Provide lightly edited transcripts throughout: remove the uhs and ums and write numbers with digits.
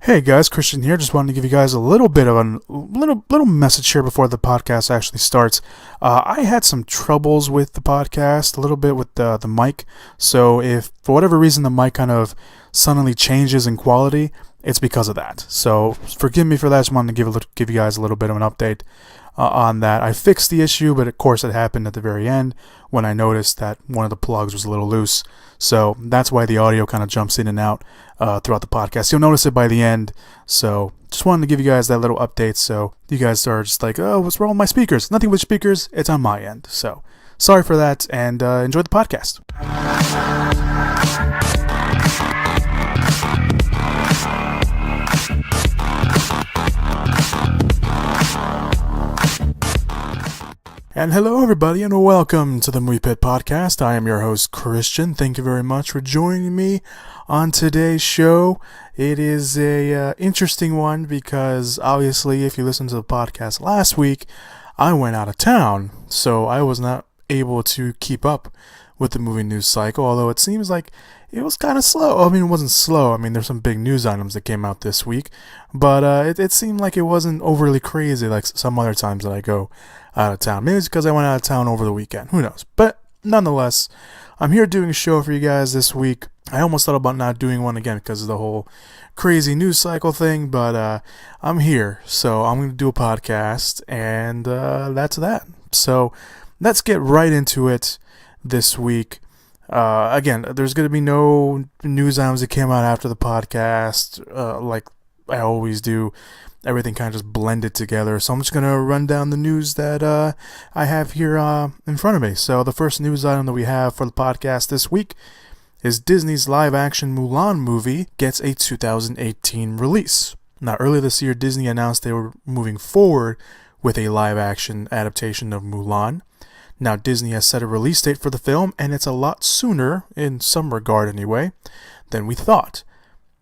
Hey guys, Christian here. Just wanted to give you guys a little bit of a little message here before the podcast actually starts. I had some troubles with the podcast, a little bit with the mic. So if for whatever reason the mic kind of suddenly changes in quality, it's because of that. So forgive me for that. Just wanted to give you guys a little bit of an update on that. I fixed the issue, but of course it happened at the very end when I noticed that one of the plugs was a little loose. So that's why the audio kind of jumps in and out throughout the podcast. You'll notice it by the end. So just wanted to give you guys that little update so you guys are just like, oh, what's wrong with my speakers? Nothing with speakers. It's on my end. So sorry for that, and enjoy the podcast. And hello everybody, and welcome to the Movie Pit Podcast. I am your host, Christian. Thank you very much for joining me on today's show. It is a interesting one because obviously if you listened to the podcast last week, I went out of town, so I was not able to keep up with the movie news cycle, although it seems like it was kind of slow. I mean, it wasn't slow. I mean, there's some big news items that came out this week, but it seemed like it wasn't overly crazy like some other times that I go out of town. Maybe it's because I went out of town over the weekend. Who knows? But nonetheless, I'm here doing a show for you guys this week. I almost thought about not doing one again because of the whole crazy news cycle thing, but I'm here, so I'm going to do a podcast, and that's that. So let's get right into it this week. Again, there's going to be no news items that came out after the podcast, like I always do. Everything kind of just blended together. So I'm just going to run down the news that I have here in front of me. So the first news item that we have for the podcast this week is Disney's live-action Mulan movie gets a 2018 release. Now, earlier this year, Disney announced they were moving forward with a live-action adaptation of Mulan. Now, Disney has set a release date for the film, and it's a lot sooner, in some regard anyway, than we thought.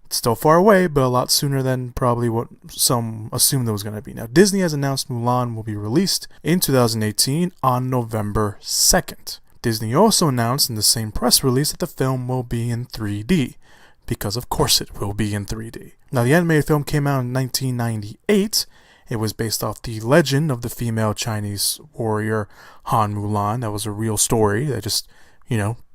It's still far away, but a lot sooner than probably what some assumed it was going to be. Now, Disney has announced Mulan will be released in 2018 on November 2nd. Disney also announced in the same press release that the film will be in 3D, because of course it will be in 3D. Now, the animated film came out in 1998. It was based off the legend of the female Chinese warrior Han Mulan. That was a real story. They just,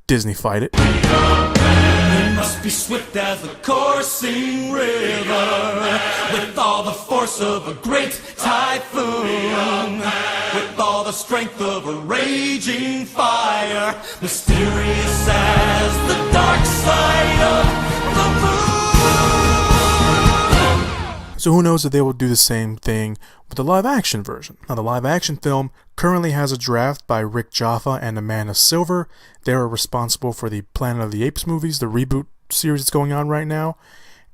Disney-fied it. We must be swift as a coursing river, with all the force of a great typhoon, with all the strength of a raging fire, mysterious as the dark side of the moon. So who knows if they will do the same thing with the live-action version. Now, the live-action film currently has a draft by Rick Jaffa and Amanda Silver. They are responsible for the Planet of the Apes movies, the reboot series that's going on right now,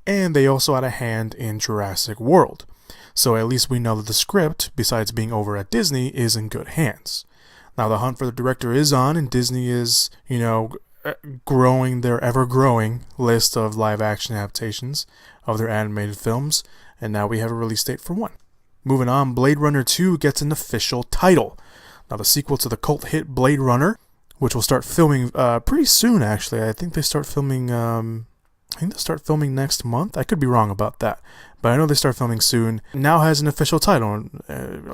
and they also had a hand in Jurassic World. So at least we know that the script, besides being over at Disney, is in good hands. Now, the hunt for the director is on, and Disney is, growing their ever-growing list of live-action adaptations of their animated films, and now we have a release date for one. Moving on, Blade Runner 2 gets an official title. Now, the sequel to the cult hit Blade Runner, which will start filming pretty soon, actually. I think they start filming next month. I could be wrong about that, but I know they start filming soon. Now has an official title.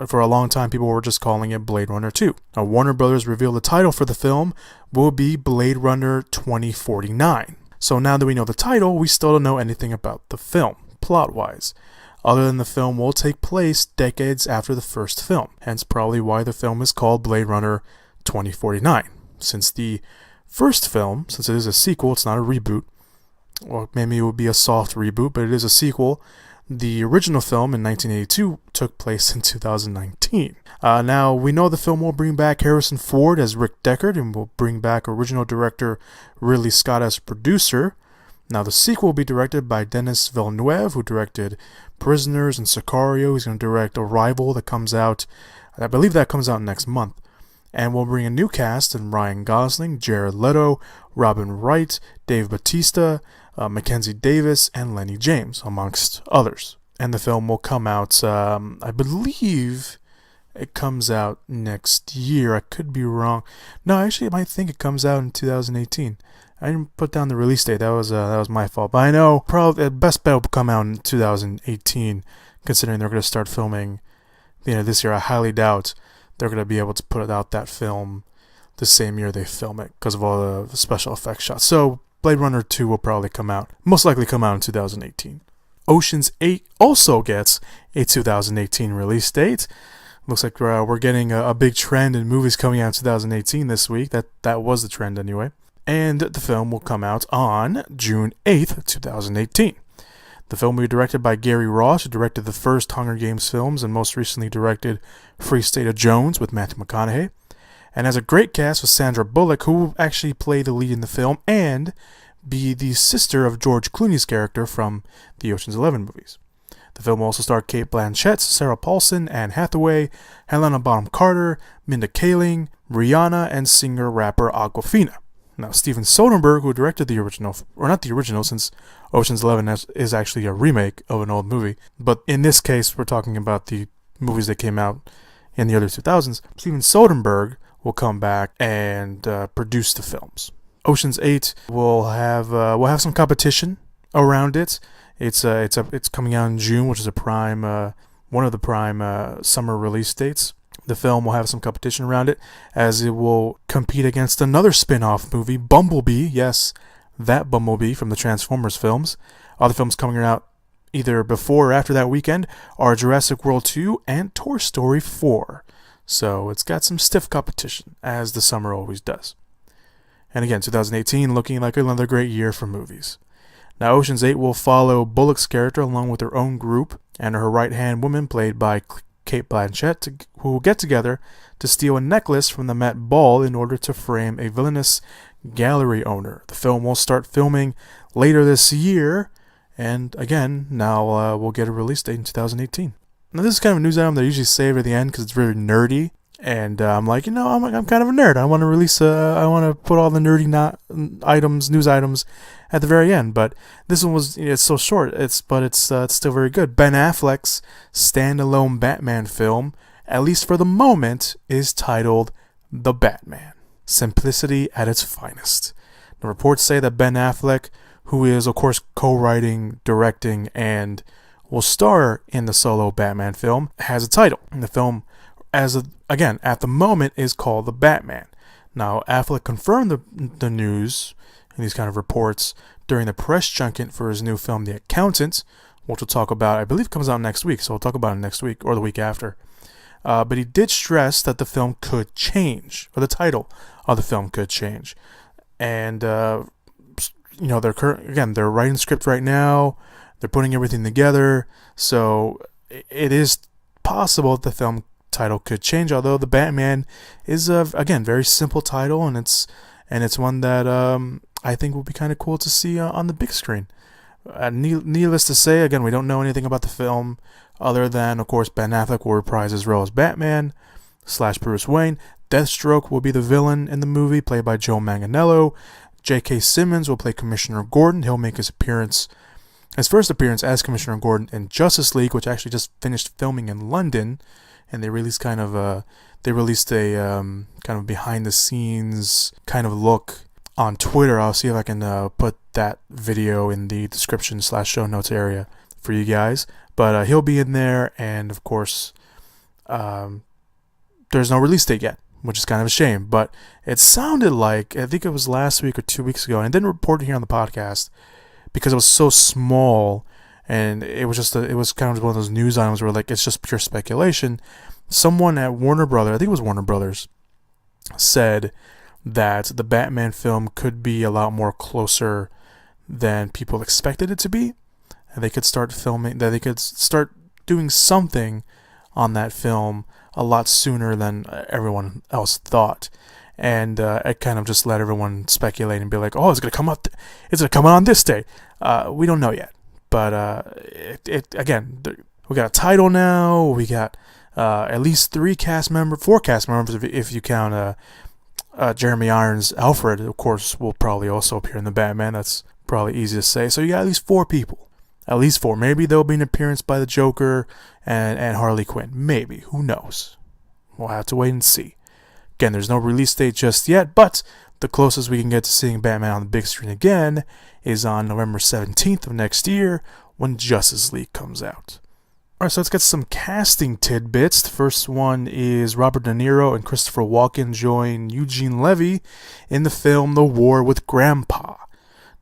For a long time, people were just calling it Blade Runner 2. Now, Warner Brothers revealed the title for the film will be Blade Runner 2049. So now that we know the title, we still don't know anything about the film, plot-wise, other than the film will take place decades after the first film, hence probably why the film is called Blade Runner 2049. Since the first film, since it is a sequel, it's not a reboot, or maybe it would be a soft reboot, but it is a sequel. The original film in 1982 took place in 2019. Now, we know the film will bring back Harrison Ford as Rick Deckard and will bring back original director Ridley Scott as producer. Now, the sequel will be directed by Denis Villeneuve, who directed Prisoners and Sicario. He's going to direct Arrival that comes out, I believe that comes out next month. And we'll bring a new cast in Ryan Gosling, Jared Leto, Robin Wright, Dave Bautista, Mackenzie Davis, and Lenny James, amongst others. And the film will come out, I believe it comes out next year. I could be wrong. No, actually, I might think it comes out in 2018. I didn't put down the release date. That was my fault. But I know probably the best bet will come out in 2018, considering they're going to start filming this year. I highly doubt they're going to be able to put out that film the same year they film it because of all the special effects shots. So Blade Runner 2 will probably most likely come out in 2018. Ocean's 8 also gets a 2018 release date. Looks like we're getting a big trend in movies coming out in 2018 this week. That was the trend anyway. And the film will come out on June 8th, 2018. The film will be directed by Gary Ross, who directed the first Hunger Games films and most recently directed Free State of Jones with Matthew McConaughey. And has a great cast with Sandra Bullock, who will actually play the lead in the film and be the sister of George Clooney's character from the Ocean's 11 movies. The film will also star Cate Blanchett, Sarah Paulson, Anne Hathaway, Helena Bonham Carter, Minda Kaling, Rihanna, and singer-rapper Awkwafina. Now, Steven Soderbergh, who directed the original, or not the original, since Ocean's 11 is actually a remake of an old movie, but in this case, we're talking about the movies that came out in the early 2000s. Steven Soderbergh will come back and produce the films. Ocean's 8 will have some competition around it. It's coming out in June, which is one of the prime summer release dates. The film will have some competition around it, as it will compete against another spin-off movie, Bumblebee. Yes, that Bumblebee from the Transformers films. Other films coming out either before or after that weekend are Jurassic World 2 and Toy Story 4. So it's got some stiff competition, as the summer always does. And again, 2018 looking like another great year for movies. Now, Ocean's 8 will follow Bullock's character along with her own group and her right-hand woman, played by Cate Blanchett, who will get together to steal a necklace from the Met Ball in order to frame a villainous gallery owner. The film will start filming later this year, and again, now we'll get a release date in 2018. Now, this is kind of a news item that I usually save at the end because it's very nerdy, and I'm like, I'm kind of a nerd. I want to put all the nerdy news items at the very end, but this one it's so short. It's still very good. Ben Affleck's standalone Batman film, at least for the moment, is titled The Batman: Simplicity at its Finest. The reports say that Ben Affleck, who is of course co-writing, directing, and will star in the solo Batman film, has a title. And the film, at the moment, is called The Batman. Now, Affleck confirmed the news in these kind of reports during the press junket for his new film, The Accountant, which we'll talk about. I believe comes out next week, so we'll talk about it next week or the week after. But he did stress that the film could change, or the title of the film could change. And they're writing the script right now. They're putting everything together, so it is possible that the film title could change. Although The Batman is again very simple title, and it's one that I think will be kind of cool to see on the big screen. Needless to say, again, we don't know anything about the film other than, of course, Ben Affleck will reprise his role as Batman / Bruce Wayne. Deathstroke will be the villain in the movie, played by Joe Manganiello. J.K. Simmons will play Commissioner Gordon. He'll make his first appearance as Commissioner Gordon in Justice League, which actually just finished filming in London, and they released a kind of behind the scenes kind of look on Twitter. I'll see if I can put that video in the description / show notes area for you guys. But he'll be in there, and of course, there's no release date yet, which is kind of a shame. But it sounded like, I think it was last week or 2 weeks ago, and I didn't report it here on the podcast because it was so small, and it was kind of one of those news items where it's just pure speculation. Someone at Warner Brothers, I think it was Warner Brothers, said that the Batman film could be a lot more closer than people expected it to be, and they could start doing something on that film a lot sooner than everyone else thought. And it kind of just let everyone speculate and be like, oh, it's going to come out on this day. We don't know yet. But we got a title now. We got at least 4 cast members if you count Jeremy Irons. Alfred, of course, will probably also appear in the Batman. That's probably easy to say. So you got at least 4 people. At least 4. Maybe there'll be an appearance by the Joker and Harley Quinn. Maybe. Who knows? We'll have to wait and see. Again, there's no release date just yet, but The closest we can get to seeing Batman on the big screen again is on November 17th of next year when Justice League comes out. Alright, so let's get some casting tidbits. The first one is Robert De Niro and Christopher Walken join Eugene Levy in the film The War with Grandpa.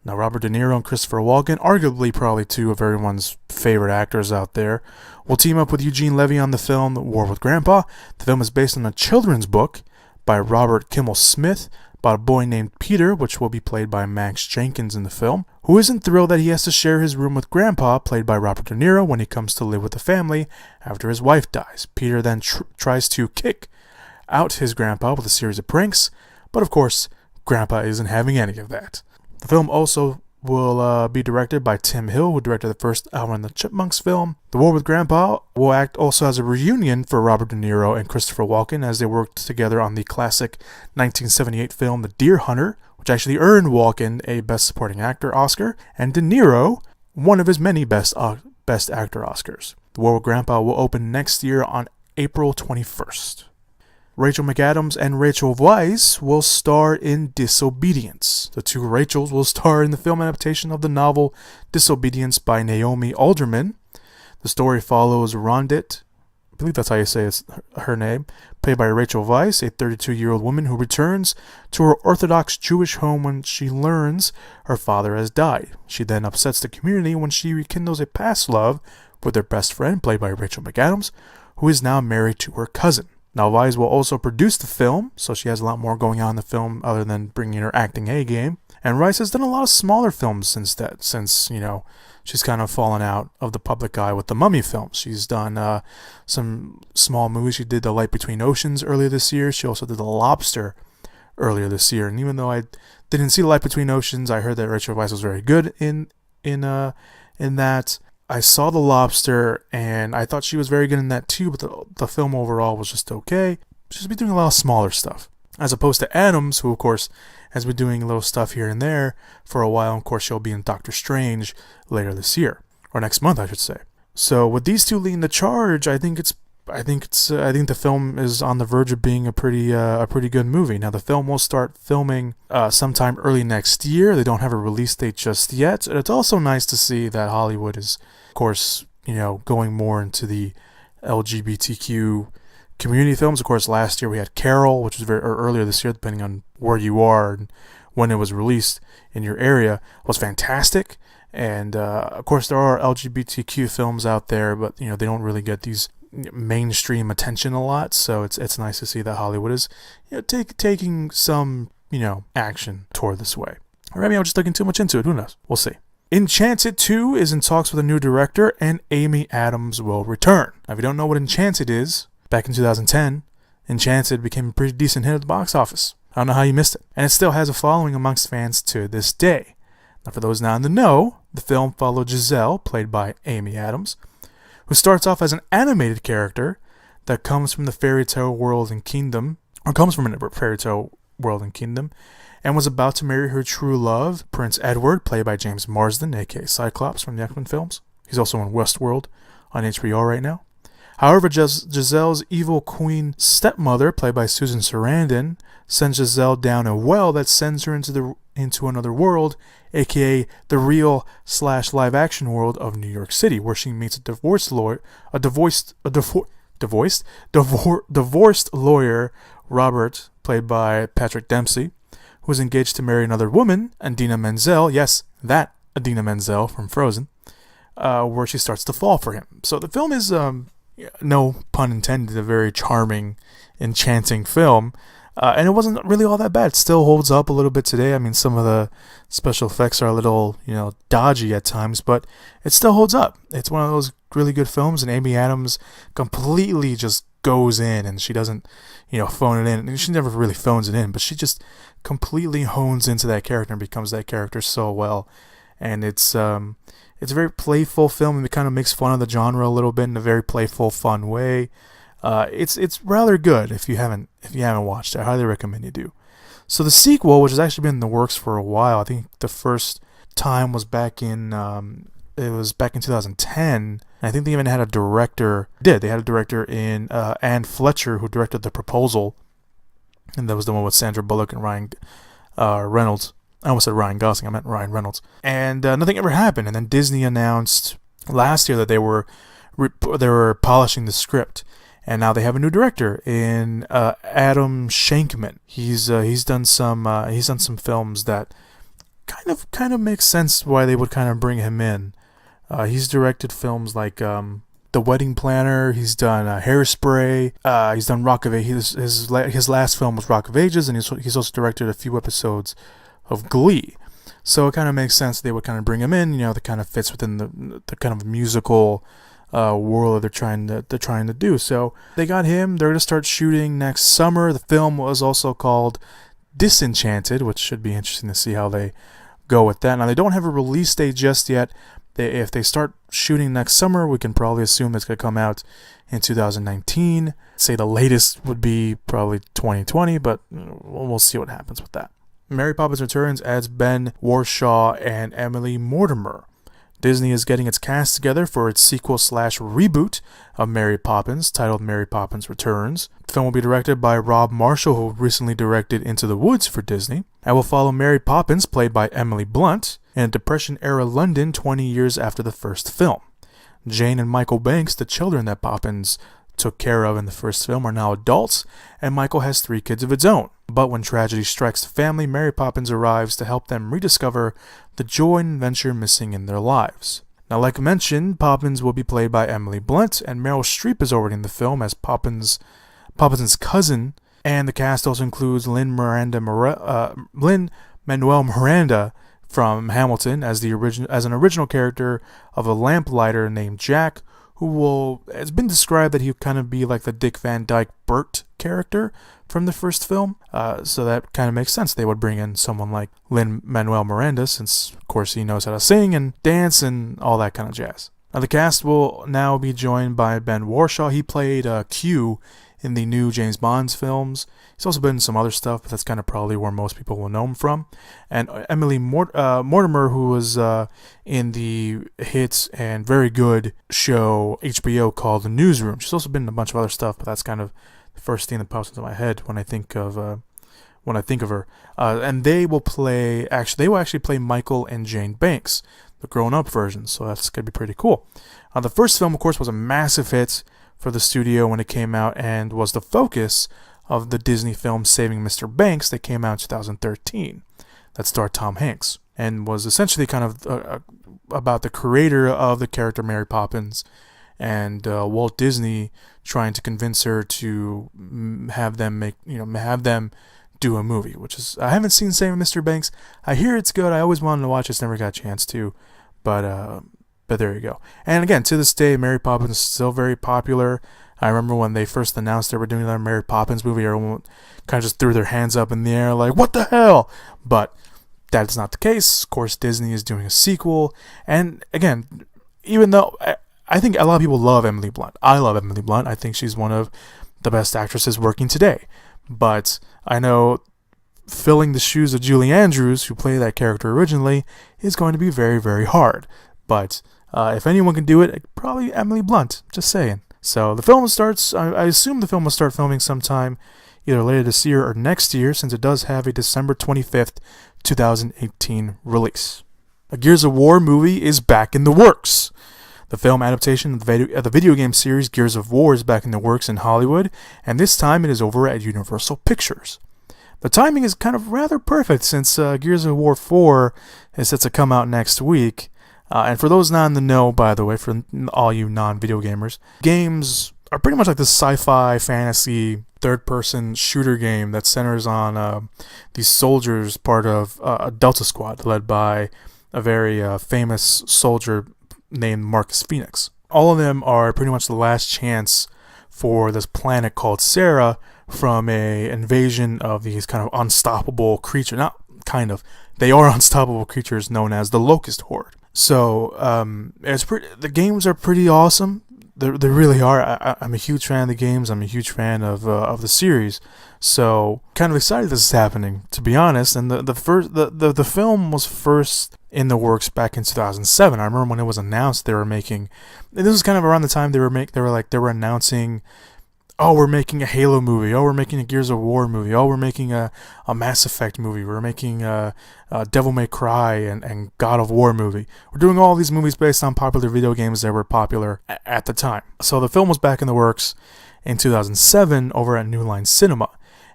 Now, Robert De Niro and Christopher Walken, arguably probably two of everyone's favorite actors out there, will team up with Eugene Levy on the film The War with Grandpa. The film is based on a children's book by Robert Kimmel Smith about a boy named Peter, which will be played by Max Jenkins in the film, who isn't thrilled that he has to share his room with Grandpa, played by Robert De Niro, when he comes to live with the family after his wife dies. Peter then tries to kick out his grandpa with a series of pranks, but of course, Grandpa isn't having any of that. The film also will be directed by Tim Hill, who directed the first Alvin and the Chipmunks film. The War with Grandpa will act also as a reunion for Robert De Niro and Christopher Walken as they worked together on the classic 1978 film The Deer Hunter, which actually earned Walken a Best Supporting Actor Oscar, and De Niro one of his many Best Actor Oscars. The War with Grandpa will open next year on April 21st. Rachel McAdams and Rachel Weisz will star in Disobedience. The two Rachels will star in the film adaptation of the novel Disobedience by Naomi Alderman. The story follows Rondit, I believe that's how you say her name, played by Rachel Weisz, a 32-year-old woman who returns to her Orthodox Jewish home when she learns her father has died. She then upsets the community when she rekindles a past love with her best friend, played by Rachel McAdams, who is now married to her cousin. Now, Weisz will also produce the film, so she has a lot more going on in the film other than bringing her acting A game. And Weisz has done a lot of smaller films since she's kind of fallen out of the public eye with the Mummy films. She's done some small movies. She did The Light Between Oceans earlier this year. She also did The Lobster earlier this year. And even though I didn't see The Light Between Oceans, I heard that Rachel Weisz was very good in that. I saw The Lobster, and I thought she was very good in that too, but the film overall was just okay. She's been doing a lot of smaller stuff, as opposed to Adams, who, of course, has been doing little stuff here and there for a while. Of course, she'll be in Doctor Strange later this year, or next month, I should say. So, with these two leading the charge, I think the film is on the verge of being a pretty good movie. Now, the film will start filming sometime early next year. They don't have a release date just yet. And it's also nice to see that Hollywood is, of course, going more into the LGBTQ community films. Of course, last year we had Carol, which was or earlier this year, depending on where you are and when it was released in your area, was fantastic. And of course, there are LGBTQ films out there, but they don't really get these mainstream attention a lot, so it's nice to see that Hollywood is taking some action toward this way. Or maybe I'm just looking too much into it, who knows, we'll see. Enchanted 2 is in talks with a new director, and Amy Adams will return. Now, if you don't know what Enchanted is, back in 2010 Enchanted became a pretty decent hit at the box office. I don't know how you missed it, and it still has a following amongst fans to this day. Now, for those not in the know, the film followed Giselle, played by Amy Adams, who starts off as an animated character that comes from a fairy tale world and kingdom, and was about to marry her true love, Prince Edward, played by James Marsden, aka Cyclops from the X-Men films. He's also in Westworld on HBO right now. However, Giselle's evil queen stepmother, played by Susan Sarandon, sends Giselle down a well that sends her into another world, aka the real / live action world of New York City, where she meets a divorced lawyer, Robert, played by Patrick Dempsey, who is engaged to marry another woman, Idina Menzel. Yes, that Idina Menzel from Frozen, where she starts to fall for him. So the film is, no pun intended, a very charming, enchanting film. And it wasn't really all that bad. It still holds up a little bit today. I mean, some of the special effects are a little, dodgy at times, but it still holds up. It's one of those really good films, and Amy Adams completely just goes in, and she doesn't, phone it in. And she never really phones it in, but she just completely hones into that character and becomes that character so well. And it's a very playful film, and it kind of makes fun of the genre a little bit in a very playful, fun way. It's rather good if you haven't watched it. I highly recommend you do. So the sequel, which has actually been in the works for a while, I think the first time was back in 2010. And I think they even had a director. They had a director in Anne Fletcher, who directed The Proposal, and that was the one with Sandra Bullock and Ryan Reynolds. I almost said Ryan Gosling. I meant Ryan Reynolds. And nothing ever happened. And then Disney announced last year that they were polishing the script, and now they have a new director in Adam Shankman. He's done some films that kind of makes sense why they would kind of bring him in. He's directed films like The Wedding Planner. He's done Hairspray. He's done Rock of Ages. His last film was Rock of Ages, and he's also directed a few episodes of Glee. So it kind of makes sense they would kind of bring him in. That kind of fits within the kind of musical world that they're trying to do. So they got him. They're going to start shooting next summer. The film was also called Disenchanted, which should be interesting to see how they go with that. Now, they don't have a release date just yet. If they start shooting next summer, we can probably assume it's going to come out in 2019. Say the latest would be probably 2020, but we'll see what happens with that. Mary Poppins Returns adds Ben Whishaw and Emily Mortimer. Disney is getting its cast together for its sequel/reboot of Mary Poppins, titled Mary Poppins Returns. The film will be directed by Rob Marshall, who recently directed Into the Woods for Disney, and will follow Mary Poppins, played by Emily Blunt, in a Depression-era London 20 years after the first film. Jane and Michael Banks, the children that Poppins took care of in the first film, are now adults, and Michael has 3 kids of its own. But when tragedy strikes the family, Mary Poppins arrives to help them rediscover the joy and adventure missing in their lives. Now, like mentioned, Poppins will be played by Emily Blunt, and Meryl Streep is already in the film as Poppins' cousin, and the cast also includes Lin-Manuel Miranda from Hamilton as an original character of a lamplighter named Jack, it's been described that he would kind of be like the Dick Van Dyke Bert character from the first film. So that kind of makes sense. They would bring in someone like Lin-Manuel Miranda, since, of course, he knows how to sing and dance and all that kind of jazz. Now, the cast will now be joined by Ben Whishaw. He played Q in the new James Bond films. He's also been in some other stuff, but that's kind of probably where most people will know him from. And Emily Mortimer, who was in the hit and very good show HBO called The Newsroom. She's also been in a bunch of other stuff, but that's kind of the first thing that pops into my head when I think of her. And they will actually play Michael and Jane Banks, the grown-up version. So that's gonna be pretty cool. The first film, of course, was a massive hit for the studio when it came out, and was the focus of the Disney film Saving Mr. Banks that came out in 2013, that starred Tom Hanks, and was essentially kind of about the creator of the character Mary Poppins and Walt Disney trying to convince her to have them do a movie, which is, I haven't seen Saving Mr. Banks. I hear it's good. I always wanted to watch it, never got a chance to, but there you go. And again, to this day, Mary Poppins is still very popular. I remember when they first announced they were doing another Mary Poppins movie, everyone kind of just threw their hands up in the air like, what the hell? But that's not the case. Of course, Disney is doing a sequel. And again, even though I think a lot of people love Emily Blunt. I love Emily Blunt. I think she's one of the best actresses working today. But I know filling the shoes of Julie Andrews, who played that character originally, is going to be very, very hard. But if anyone can do it, probably Emily Blunt. Just saying. So the film starts, I assume the film will start filming sometime either later this year or next year, since it does have a December 25th, 2018 release. A Gears of War movie is back in the works. The film adaptation of the video game series Gears of War is back in the works in Hollywood, and this time it is over at Universal Pictures. The timing is kind of rather perfect, since Gears of War 4 is set to come out next week. And for those not in the know, by the way, for all you non-video gamers, games are pretty much like this sci-fi, fantasy, third-person shooter game that centers on these soldiers, part of a Delta Squad, led by a very famous soldier named Marcus Phoenix. All of them are pretty much the last chance for this planet called Sarah from a invasion of these kind of unstoppable creatures. Not kind of. They are unstoppable creatures known as the Locust Horde. So the games are pretty awesome. They really are. I'm a huge fan of the games. I'm a huge fan of the series. So kind of excited this is happening, to be honest. And the film was first in the works back in 2007. I remember when it was announced they were making. And this was kind of around the time they were announcing oh, we're making a Halo movie. Oh, we're making a Gears of War movie. Oh, we're making a Mass Effect movie. We're making a Devil May Cry and God of War movie. We're doing all these movies based on popular video games that were popular at the time. So the film was back in the works in 2007 over at New Line Cinema.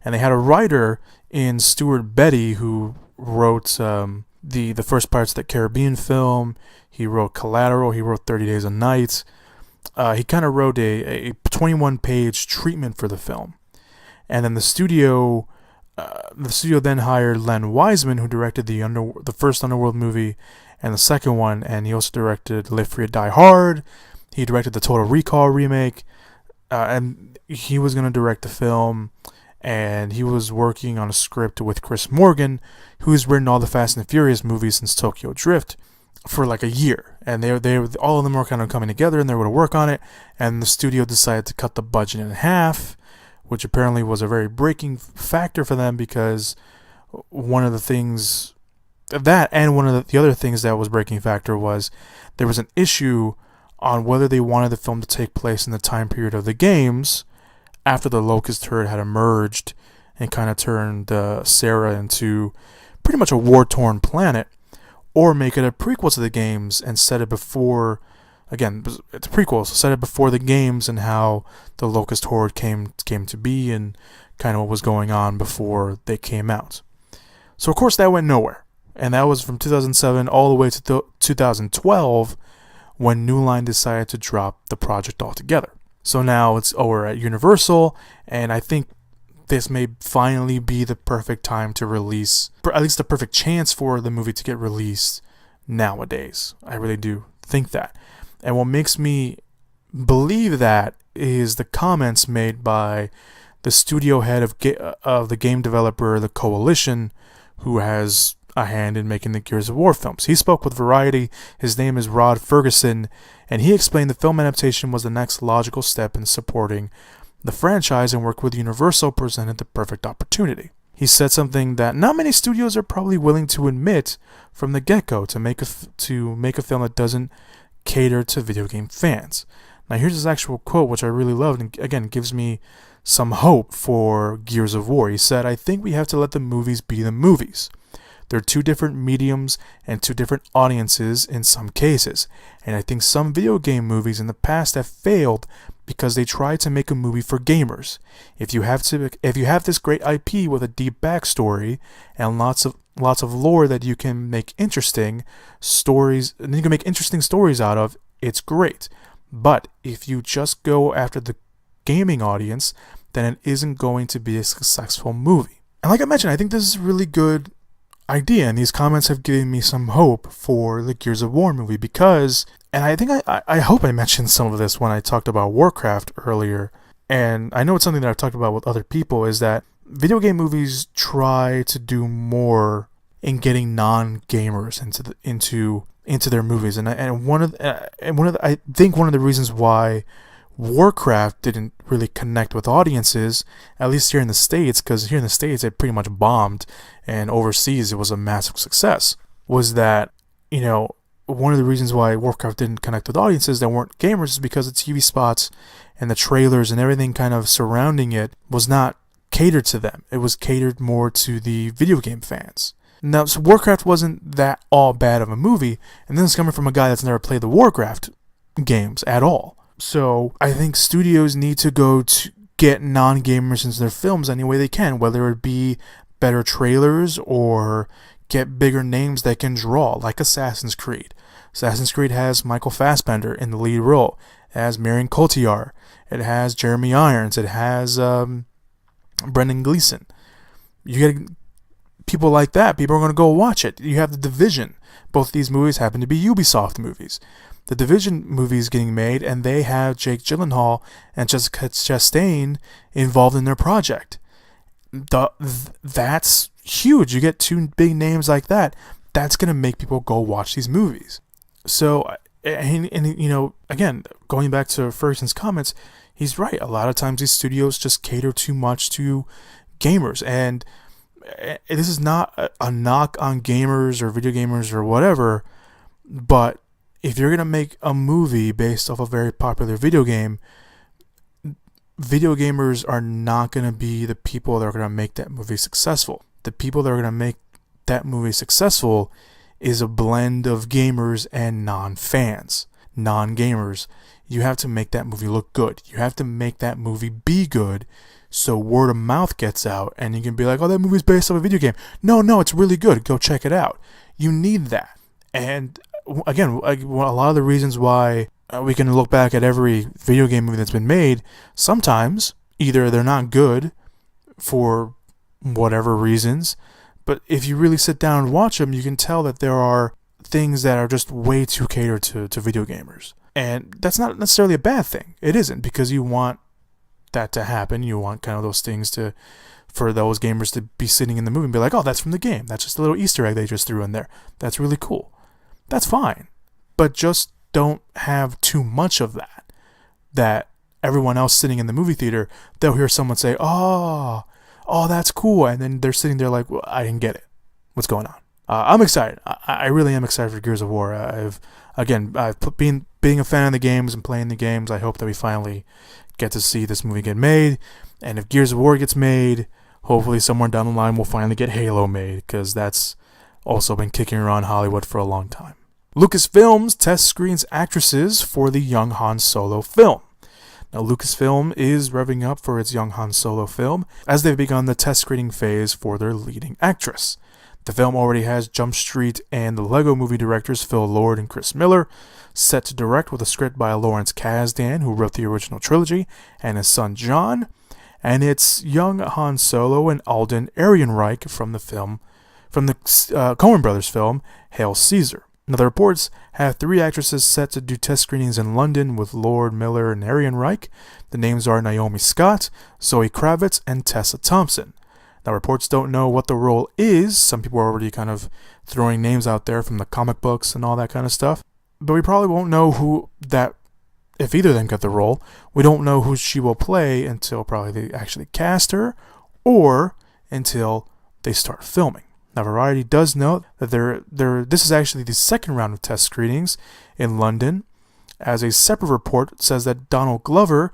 And they had a writer in Stuart Betty who wrote the first Pirates of the Caribbean film. He wrote Collateral. He wrote 30 Days a Night. He kind of wrote a 21-page treatment for the film. And then the studio then hired Len Wiseman, who directed the first Underworld movie and the second one, and he also directed Live Free or Die Hard. He directed the Total Recall remake, and he was going to direct the film, and he was working on a script with Chris Morgan, who's written all the Fast and Furious movies since Tokyo Drift, for like a year. And they all of them were kind of coming together, and they were going to work on it, and the studio decided to cut the budget in half, which apparently was a very breaking factor for them, because one of the things that, and one of the other things that was breaking factor was there was an issue on whether they wanted the film to take place in the time period of the games after the Locust Herd had emerged and kind of turned Sarah into pretty much a war-torn planet, or make it a prequel to the games and set it before, again, it's a prequel, so set it before the games and how the Locust Horde came to be and kind of what was going on before they came out. So of course that went nowhere. And that was from 2007 all the way to 2012 when New Line decided to drop the project altogether. So now it's over at Universal, and I think this may finally be the perfect time to release, at least the perfect chance for the movie to get released nowadays. I really do think that. And what makes me believe that is the comments made by the studio head of the game developer, the Coalition, who has a hand in making the Gears of War films. He spoke with Variety. His name is Rod Ferguson, and he explained the film adaptation was the next logical step in supporting the franchise, and work with Universal presented the perfect opportunity. He said something that not many studios are probably willing to admit from the get-go, to make a film that doesn't cater to video game fans. Now here's his actual quote, which I really loved, and again gives me some hope for Gears of War. He said, "I think we have to let the movies be the movies. They're two different mediums and two different audiences in some cases. And I think some video game movies in the past have failed because they tried to make a movie for gamers. If you have this great IP with a deep backstory and lots of lore that you can make interesting stories, and you can make interesting stories out of, it's great. But if you just go after the gaming audience, then it isn't going to be a successful movie." And like I mentioned, I think this is a really good idea, and these comments have given me some hope for the Gears of War movie, because, and I think I hope I mentioned some of this when I talked about Warcraft earlier, and I know it's something that I've talked about with other people, is that video game movies try to do more in getting non-gamers into their movies, and I think one of the reasons why Warcraft didn't really connect with audiences, at least here in the States, because here in the States it pretty much bombed, and overseas it was a massive success, was that, one of the reasons why Warcraft didn't connect with audiences that weren't gamers is because the TV spots and the trailers and everything kind of surrounding it was not catered to them. It was catered more to the video game fans. Now, so Warcraft wasn't that all bad of a movie, and this is coming from a guy that's never played the Warcraft games at all. So I think studios need to go to get non-gamers into their films any way they can, whether it be better trailers or get bigger names that can draw, like Assassin's Creed. Assassin's Creed has Michael Fassbender in the lead role. It has Marion Cotillard. It has Jeremy Irons. It has Brendan Gleeson. You get people like that. People are going to go watch it. You have The Division. Both of these movies happen to be Ubisoft movies. The Division movie is getting made, and they have Jake Gyllenhaal and Jessica Chastain involved in their project. That's huge. You get two big names like that. That's going to make people go watch these movies. So, and again, going back to Ferguson's comments, he's right. A lot of times these studios just cater too much to gamers, and this is not a knock on gamers or video gamers or whatever, but if you're going to make a movie based off a very popular video game, video gamers are not going to be the people that are going to make that movie successful. The people that are going to make that movie successful is a blend of gamers and non-fans, non-gamers. You have to make that movie look good. You have to make that movie be good so word of mouth gets out and you can be like, oh, that movie's based off a video game. No, it's really good. Go check it out. You need that. And again, a lot of the reasons why we can look back at every video game movie that's been made, sometimes either they're not good for whatever reasons, but if you really sit down and watch them, you can tell that there are things that are just way too catered to video gamers. And that's not necessarily a bad thing. It isn't, because you want that to happen. You want kind of those things for those gamers to be sitting in the movie and be like, oh, that's from the game. That's just a little Easter egg they just threw in there. That's really cool. That's fine. But just don't have too much of that everyone else sitting in the movie theater, they'll hear someone say, oh, that's cool. And then they're sitting there like, well, I didn't get it. What's going on? I'm excited. I really am excited for Gears of War. Being a fan of the games and playing the games, I hope that we finally get to see this movie get made. And if Gears of War gets made, hopefully somewhere down the line we'll finally get Halo made, because that's also been kicking around Hollywood for a long time. Lucasfilm test screens actresses for the young Han Solo film. Now, Lucasfilm is revving up for its young Han Solo film as they've begun the test screening phase for their leading actress. The film already has Jump Street and the Lego movie directors Phil Lord and Chris Miller set to direct, with a script by Lawrence Kasdan, who wrote the original trilogy, and his son John. And it's young Han Solo and Alden Ehrenreich from the Coen Brothers film Hail Caesar. Now, the reports have 3 actresses set to do test screenings in London with Lord, Miller, and Ehrenreich. The names are Naomi Scott, Zoe Kravitz, and Tessa Thompson. Now, reports don't know what the role is. Some people are already kind of throwing names out there from the comic books and all that kind of stuff. But we probably won't know if either of them get the role. We don't know who she will play until probably they actually cast her, or until they start filming. Now, Variety does note that this is actually the second round of test screenings in London, as a separate report says that Donald Glover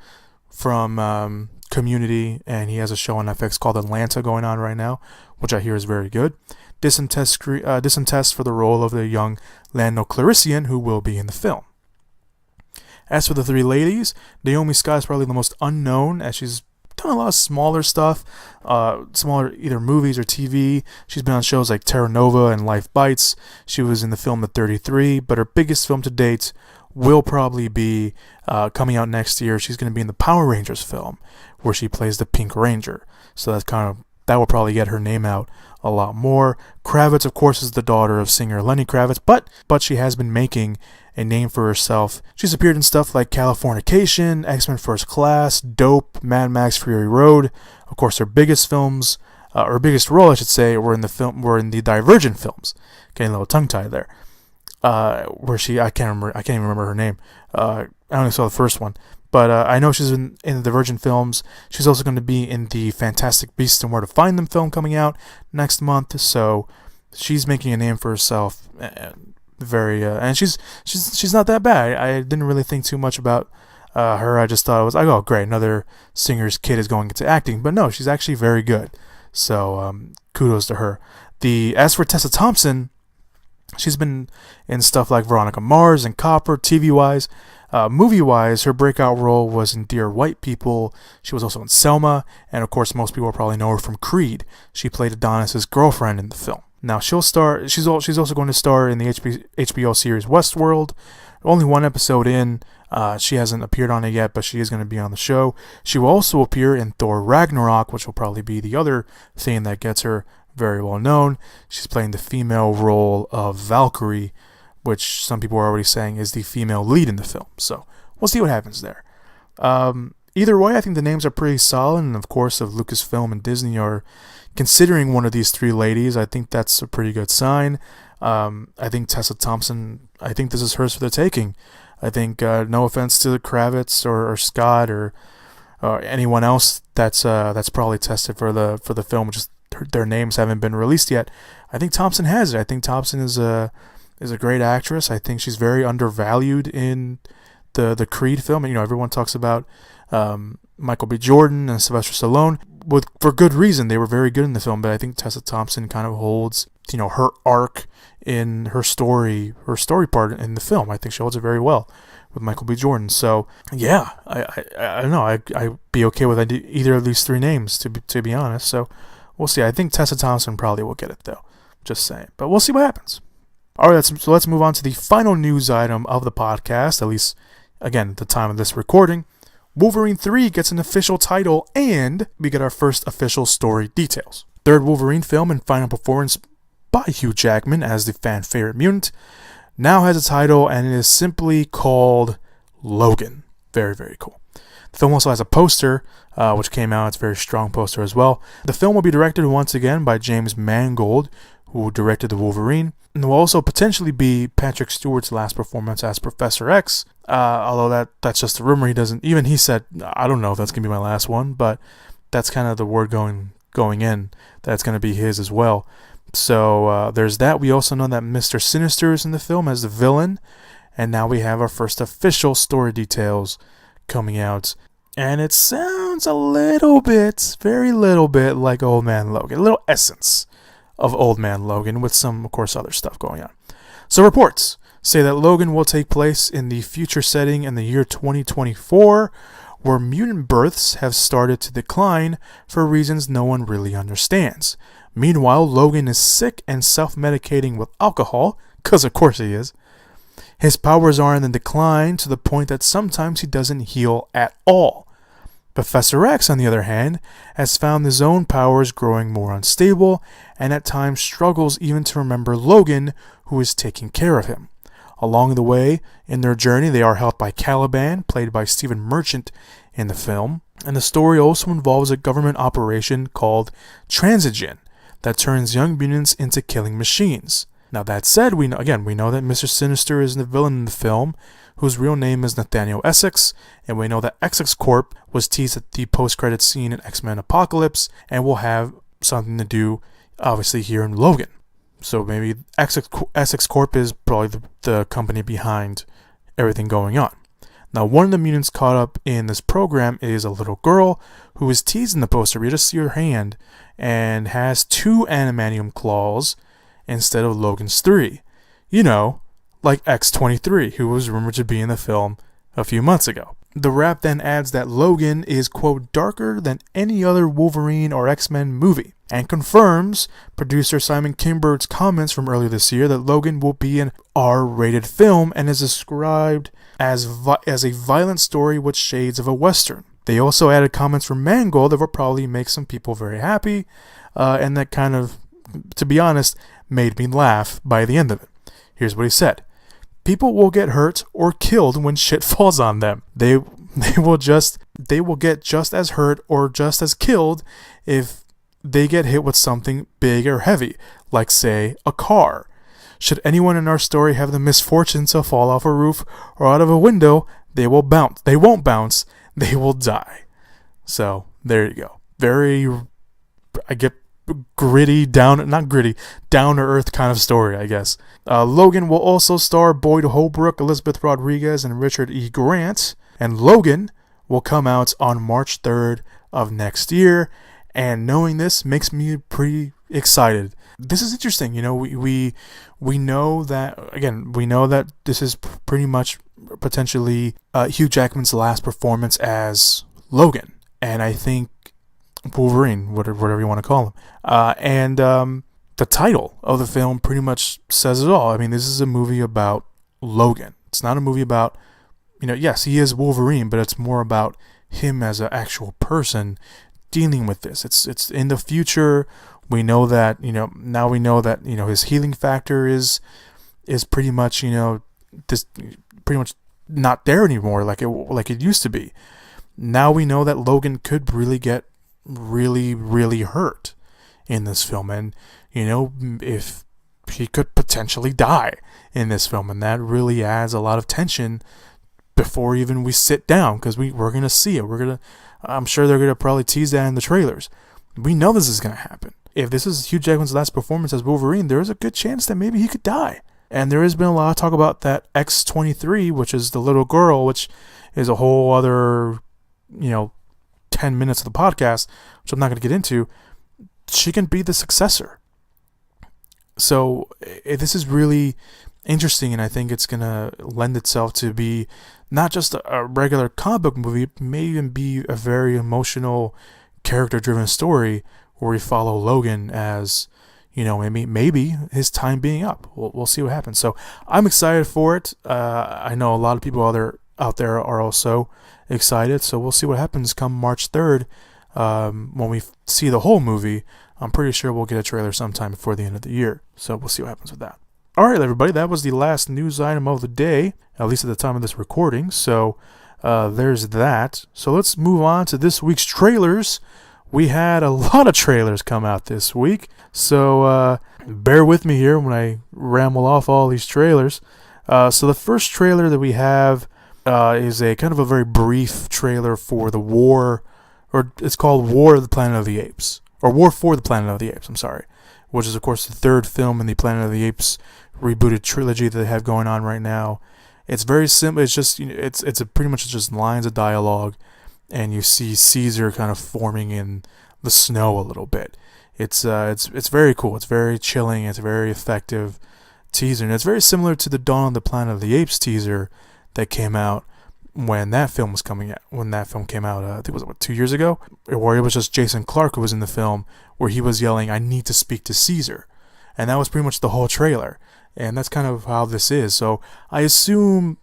from Community, and he has a show on FX called Atlanta going on right now, which I hear is very good, did some tests for the role of the young Lando Calrissian, who will be in the film. As for the 3 ladies, Naomi Scott is probably the most unknown, as she's done a lot of smaller stuff, smaller either movies or TV. She's been on shows like Terra Nova and Life Bites. She was in the film The 33, but her biggest film to date will probably be coming out next year. She's going to be in the Power Rangers film, where she plays the Pink Ranger. So that will probably get her name out a lot more. Kravitz, of course, is the daughter of singer Lenny Kravitz, but she has been making a name for herself. She's appeared in stuff like Californication, X-Men First Class, Dope, Mad Max Fury Road. Of course, her biggest films, or biggest role, I should say, were in the Divergent films. Getting a little tongue-tied there. Where I can't even remember her name. I only saw the first one. But I know she's in the Divergent films. She's also going to be in the Fantastic Beasts and Where to Find Them film coming out next month. So she's making a name for herself. And she's not that bad. I didn't really think too much about her. I just thought it was like, oh, great, another singer's kid is going into acting. But no, she's actually very good. So kudos to her. As for Tessa Thompson, she's been in stuff like Veronica Mars and Copper, TV-wise. Movie-wise, her breakout role was in Dear White People. She was also in Selma, and of course, most people probably know her from Creed. She played Adonis's girlfriend in the film. Now, she's also going to star in the HBO series Westworld. Only one episode in. She hasn't appeared on it yet, but she is going to be on the show. She will also appear in Thor Ragnarok, which will probably be the other thing that gets her very well known. She's playing the female role of Valkyrie, which some people are already saying is the female lead in the film. So we'll see what happens there. Either way, I think the names are pretty solid, and of course, if Lucasfilm and Disney are considering one of these 3 ladies, I think that's a pretty good sign. I think Tessa Thompson, I think this is hers for the taking. I think, no offense to the Kravitz or Scott or anyone else that's probably tested for the film, just their names haven't been released yet. I think Thompson has it. I think Thompson is a great actress. I think she's very undervalued in the Creed film. And, everyone talks about Michael B. Jordan and Sylvester Stallone, for good reason. They were very good in the film, but I think Tessa Thompson kind of holds, her arc in her story part in the film. I think she holds it very well with Michael B. Jordan. So yeah, I don't know. I'd be okay with either of these three names, to be honest. So we'll see. I think Tessa Thompson probably will get it though. Just saying, but we'll see what happens. All right, so let's move on to the final news item of the podcast. At least, again, at the time of this recording, Wolverine 3 gets an official title, and we get our first official story details. Third Wolverine film and final performance by Hugh Jackman as the fan favorite mutant now has a title, and it is simply called Logan. Very, very cool. The film also has a poster, which came out. It's a very strong poster as well. The film will be directed once again by James Mangold, who directed the Wolverine, and will also potentially be Patrick Stewart's last performance as Professor X. Although that's just a rumor. He said, I don't know if that's gonna be my last one, but that's kind of the word going in that it's gonna be his as well. So there's that. We also know that Mr. Sinister is in the film as the villain, and now we have our first official story details coming out. And it sounds a little bit, very little bit like Old Man Logan. A little essence of Old Man Logan with some, of course, other stuff going on. So reports say that Logan will take place in the future setting in the year 2024, where mutant births have started to decline for reasons no one really understands. Meanwhile, Logan is sick and self-medicating with alcohol, because of course he is. His powers are in the decline to the point that sometimes he doesn't heal at all. Professor X, on the other hand, has found his own powers growing more unstable, and at times struggles even to remember Logan, who is taking care of him. Along the way, in their journey, they are helped by Caliban, played by Stephen Merchant in the film, and the story also involves a government operation called Transigen that turns young mutants into killing machines. Now that said, we know that Mr. Sinister is the villain in the film, whose real name is Nathaniel Essex, and we know that Essex Corp was teased at the post-credit scene in X-Men Apocalypse, and will have something to do, obviously, here in Logan. So maybe Essex Corp is probably the company behind everything going on. Now, one of the mutants caught up in this program is a little girl who is teased in the poster. We just see her hand, and has 2 adamantium claws instead of Logan's 3. Like X-23, who was rumored to be in the film a few months ago. The rap then adds that Logan is, quote, darker than any other Wolverine or X-Men movie, and confirms producer Simon Kinberg's comments from earlier this year that Logan will be an R-rated film and is described as a violent story with shades of a Western. They also added comments from Mangold that will probably make some people very happy, and that kind of, to be honest, made me laugh by the end of it. Here's what he said. People will get hurt or killed when shit falls on them. They will get just as hurt or just as killed if they get hit with something big or heavy, like, say, a car. Should anyone in our story have the misfortune to fall off a roof or out of a window, they will bounce. They won't bounce. They will die. So there you go. Very, I get gritty, down to earth kind of story, I guess. Logan will also star Boyd Holbrook, Elizabeth Rodriguez, and Richard E. Grant. And Logan will come out on March 3rd of next year. And knowing this makes me pretty excited. This is interesting. We know that this is pretty much potentially Hugh Jackman's last performance as Logan, and I think Wolverine, whatever you want to call him. And the title of the film pretty much says it all. I mean, this is a movie about Logan. It's not a movie about, yes, he is Wolverine, but it's more about him as an actual person dealing with this. It's in the future. We know that, now we know that, his healing factor is pretty much, this pretty much not there anymore like it used to be. Now we know that Logan could really get really, really hurt in this film, and if he could potentially die in this film, and that really adds a lot of tension before even we sit down, because we're gonna see it. I'm sure they're gonna probably tease that in the trailers. We know this is gonna happen. If this is Hugh Jackman's last performance as Wolverine, there is a good chance that maybe he could die. And there has been a lot of talk about that X-23, which is the little girl, which is a whole other, 10 minutes of the podcast, which I'm not going to get into, she can be the successor. So this is really interesting, and I think it's going to lend itself to be not just a regular comic book movie, it may even be a very emotional, character-driven story where we follow Logan as, maybe his time being up. We'll see what happens. So I'm excited for it. I know a lot of people out there are also excited, so we'll see what happens come March 3rd when we see the whole movie. I'm pretty sure we'll get a trailer sometime before the end of the year, so we'll see what happens with that. Alright everybody, that was the last news item of the day, at least at the time of this recording, so there's that. So let's move on to this week's trailers. We had a lot of trailers come out this week, so bear with me here when I ramble off all these trailers. So the first trailer that we have is a kind of a very brief trailer for the War, or it's called War of the Planet of the Apes. Or War for the Planet of the Apes, I'm sorry. Which is, of course, the third film in the Planet of the Apes rebooted trilogy that they have going on right now. It's very simple. It's just, it's pretty much just lines of dialogue, and you see Caesar kind of forming in the snow a little bit. It's very cool. It's very chilling. It's a very effective teaser, and it's very similar to the Dawn of the Planet of the Apes teaser that came out when that film was coming out. When that film came out, I think it was 2 years ago, where it was just Jason Clarke who was in the film, where he was yelling, "I need to speak to Caesar," and that was pretty much the whole trailer. And that's kind of how this is. So I assume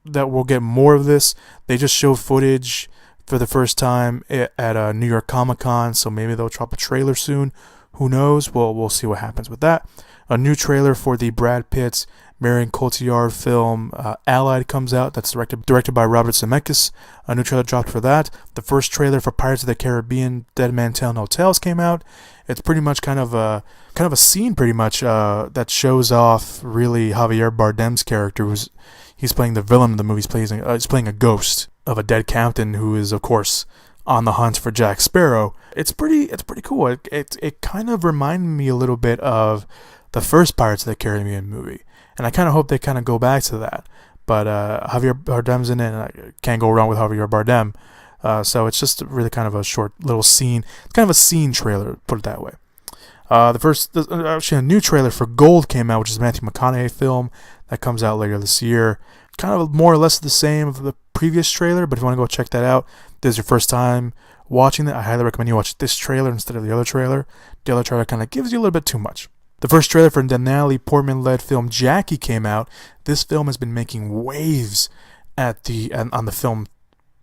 that we'll get more of this. They just showed footage for the first time at New York Comic-Con, so maybe they'll drop a trailer soon. Who knows? We'll see what happens with that. A new trailer for the Brad Pitt's Marion Cotillard film Allied comes out. That's directed by Robert Zemeckis. A new trailer dropped for that. The first trailer for Pirates of the Caribbean Dead Man Tell No Tales came out. It's pretty much kind of a scene pretty much that shows off really Javier Bardem's character. He's playing the villain of the movie. He's playing a ghost of a dead captain who is, of course, on the hunt for Jack Sparrow. It's pretty cool. It kind of reminded me a little bit of the first Pirates of the Caribbean movie. And I kind of hope they kind of go back to that. But Javier Bardem's in it, and I can't go wrong with Javier Bardem. So it's just really kind of a short little scene. It's kind of a scene trailer, put it that way. Actually, a new trailer for Gold came out, which is a Matthew McConaughey film that comes out later this year. Kind of more or less the same of the previous trailer, but if you want to go check that out, this is your first time watching it, I highly recommend you watch this trailer instead of the other trailer. The other trailer kind of gives you a little bit too much. The first trailer for the Natalie Portman-led film Jackie came out. This film has been making waves on the film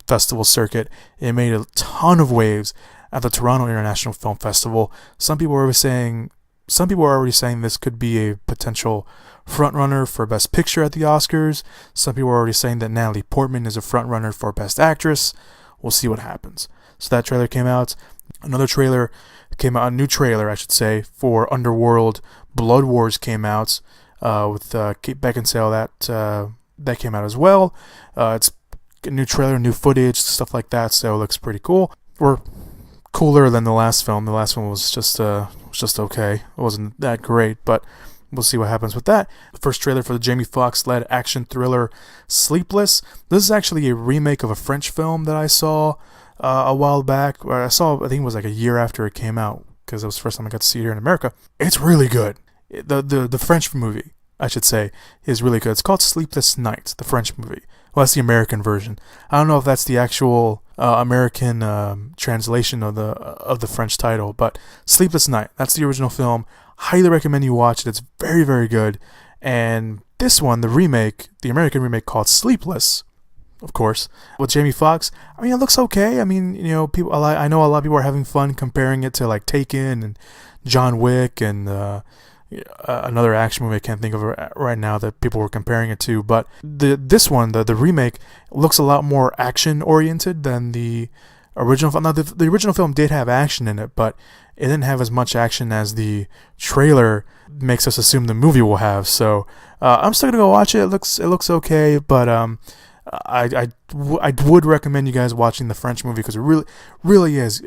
festival circuit. It made a ton of waves at the Toronto International Film Festival. Some people are already saying this could be a potential frontrunner for Best Picture at the Oscars. Some people are already saying that Natalie Portman is a frontrunner for Best Actress. We'll see what happens. So that trailer came out. Another trailer came out, a new trailer, I should say, for Underworld Blood Wars came out with Kate Beckinsale. That came out as well. It's a new trailer, new footage, stuff like that, so it looks pretty cool. Or cooler than the last film. The last one was just okay. It wasn't that great, but we'll see what happens with that. The first trailer for the Jamie Foxx-led action thriller Sleepless. This is actually a remake of a French film that I saw a while back. I think it was like a year after it came out, because it was the first time I got to see it here in America. It's really good. The French movie, I should say, is really good. It's called Sleepless Night, the French movie. Well, that's the American version. I don't know if that's the actual American translation of the French title, but Sleepless Night, that's the original film. Highly recommend you watch it. It's very, very good. And this one, the American remake called Sleepless, of course, with Jamie Foxx, I mean, it looks okay. I mean, I know a lot of people are having fun comparing it to like Taken and John Wick and another action movie I can't think of right now that people were comparing it to. But this one, the remake, looks a lot more action oriented than the original film. Now, the original film did have action in it, but it didn't have as much action as the trailer makes us assume the movie will have. So I'm still gonna go watch it. It looks okay, but I would recommend you guys watching the French movie, because it really is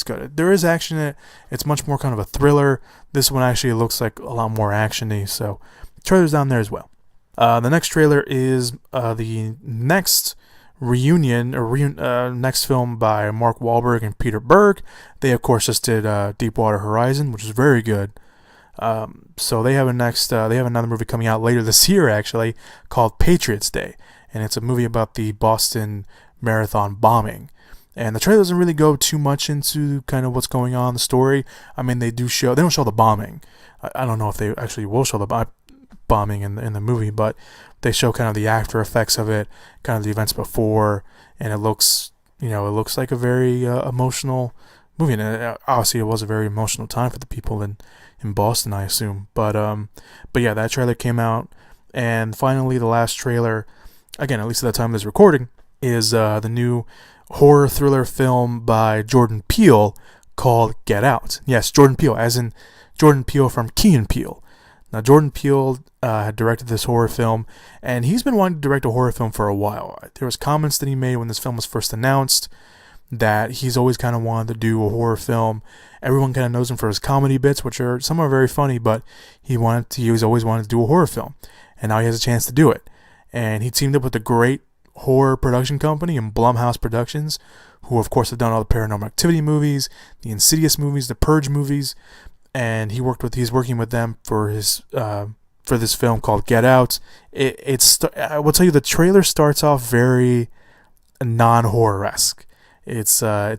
good. There is action in it. It's much more kind of a thriller. This one actually looks like a lot more actiony. So the trailer's down there as well. The next trailer is the next reunion, next film by Mark Wahlberg and Peter Berg. They of course just did Deepwater Horizon, which is very good. So they have another movie coming out later this year actually called Patriots Day, and it's a movie about the Boston Marathon bombing. And the trailer doesn't really go too much into kind of what's going on in the story. I mean, they don't show the bombing. I don't know if they actually will show the bombing in the movie, but they show kind of the after effects of it, kind of the events before, and it looks like a very emotional movie. And obviously, it was a very emotional time for the people in Boston, I assume. But yeah, that trailer came out, and finally, the last trailer, again, at least at the time of this recording, is the new horror thriller film by Jordan Peele called Get Out. Yes, Jordan Peele, as in Jordan Peele from Key and Peele. Now, Jordan Peele had directed this horror film, and he's been wanting to direct a horror film for a while. There was comments that he made when this film was first announced that he's always kind of wanted to do a horror film. Everyone kind of knows him for his comedy bits, which some are very funny, but he always wanted to do a horror film, and now he has a chance to do it. And he teamed up with a great horror production company in Blumhouse Productions, who of course have done all the Paranormal Activity movies, the Insidious movies, the Purge movies, and he's working with them for this film called Get Out. I will tell you, the trailer starts off very non-horror-esque. It's a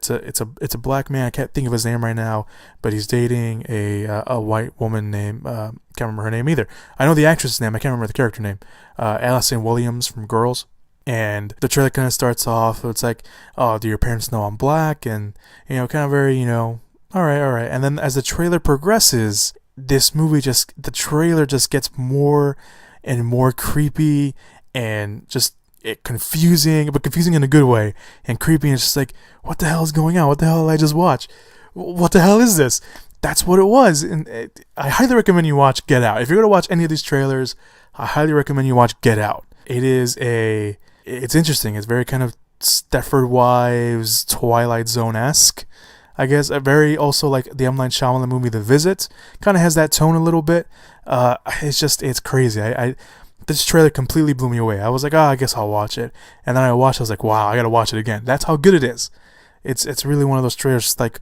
black man. I can't think of his name right now, but he's dating a white woman named can't remember her name either. I know the actress's name. I can't remember the character name. Allison Williams from Girls. And the trailer kind of starts off, it's like, oh, do your parents know I'm black? And, kind of very, all right. And then as the trailer progresses, the trailer just gets more and more creepy and just confusing, but confusing in a good way. And creepy, and it's just like, what the hell is going on? What the hell did I just watch? What the hell is this? That's what it was. And I highly recommend you watch Get Out. If you're going to watch any of these trailers, I highly recommend you watch Get Out. It's interesting. It's very kind of Stepford Wives, Twilight Zone-esque, I guess. Very also like the M. Night Shyamalan movie The Visit. Kind of has that tone a little bit. It's crazy. This trailer completely blew me away. I was like, I guess I'll watch it. And then I watched, I was like, wow, I gotta watch it again. That's how good it is. It's really one of those trailers, just like,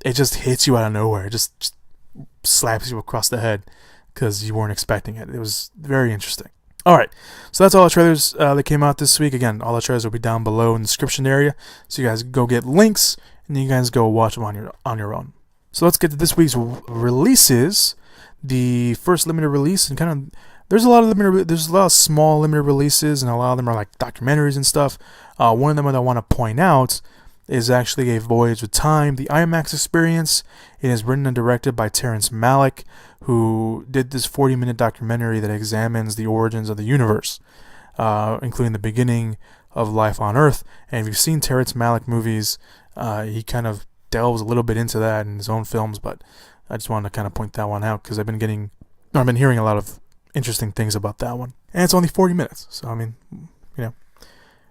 it just hits you out of nowhere. It just slaps you across the head because you weren't expecting it. It was very interesting. Alright, so that's all the trailers that came out this week. Again, all the trailers will be down below in the description area, so you guys go get links, and you guys go watch them on your own. So let's get to this week's releases. The first limited release, and kind of, there's a lot of small limited releases, and a lot of them are like documentaries and stuff. One of them that I want to point out is actually A Voyage of Time, the IMAX experience. It is written and directed by Terrence Malick, who did this 40-minute documentary that examines the origins of the universe, including the beginning of life on Earth. And if you've seen Terrence Malick movies, he kind of delves a little bit into that in his own films, but I just wanted to kind of point that one out because I've been hearing a lot of interesting things about that one. And it's only 40 minutes, so I mean, and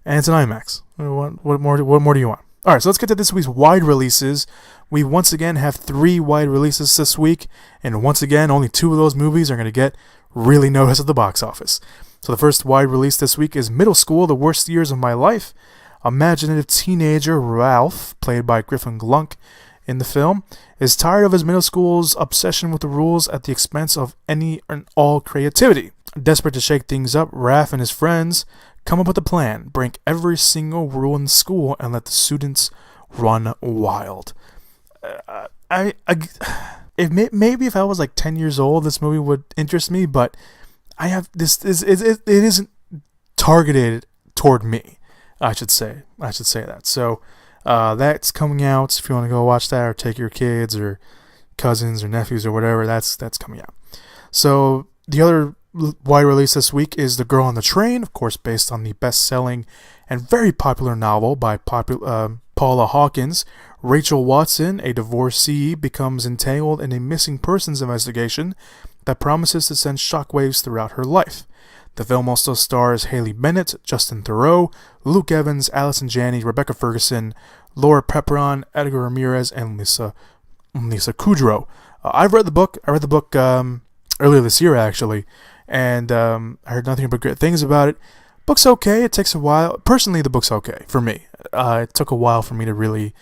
it's an IMAX. What more do you want? Alright, so let's get to this week's wide releases. We once again have 3 wide releases this week, and once again, only 2 of those movies are going to get really noticed at the box office. So the first wide release this week is Middle School, The Worst Years of My Life. Imaginative teenager Ralph, played by Griffin Glunk in the film, is tired of his middle school's obsession with the rules at the expense of any and all creativity. Desperate to shake things up, Ralph and his friends come up with a plan: break every single rule in the school and let the students run wild. Maybe if I was like 10 years old, this movie would interest me, but I have this. It isn't targeted toward me. I should say that. So that's coming out. If you want to go watch that, or take your kids or cousins or nephews or whatever, that's coming out. So the other wide release this week is The Girl on the Train, of course, based on the best-selling and very popular novel by Paula Hawkins. Rachel Watson, a divorcee, becomes entangled in a missing persons investigation that promises to send shockwaves throughout her life. The film also stars Haley Bennett, Justin Theroux, Luke Evans, Allison Janney, Rebecca Ferguson, Laura Prepon, Edgar Ramirez, and Lisa Kudrow. I read the book earlier this year, actually, and I heard nothing but great things about it. Book's okay. It takes a while. Personally, the book's okay for me. It took a while for me to really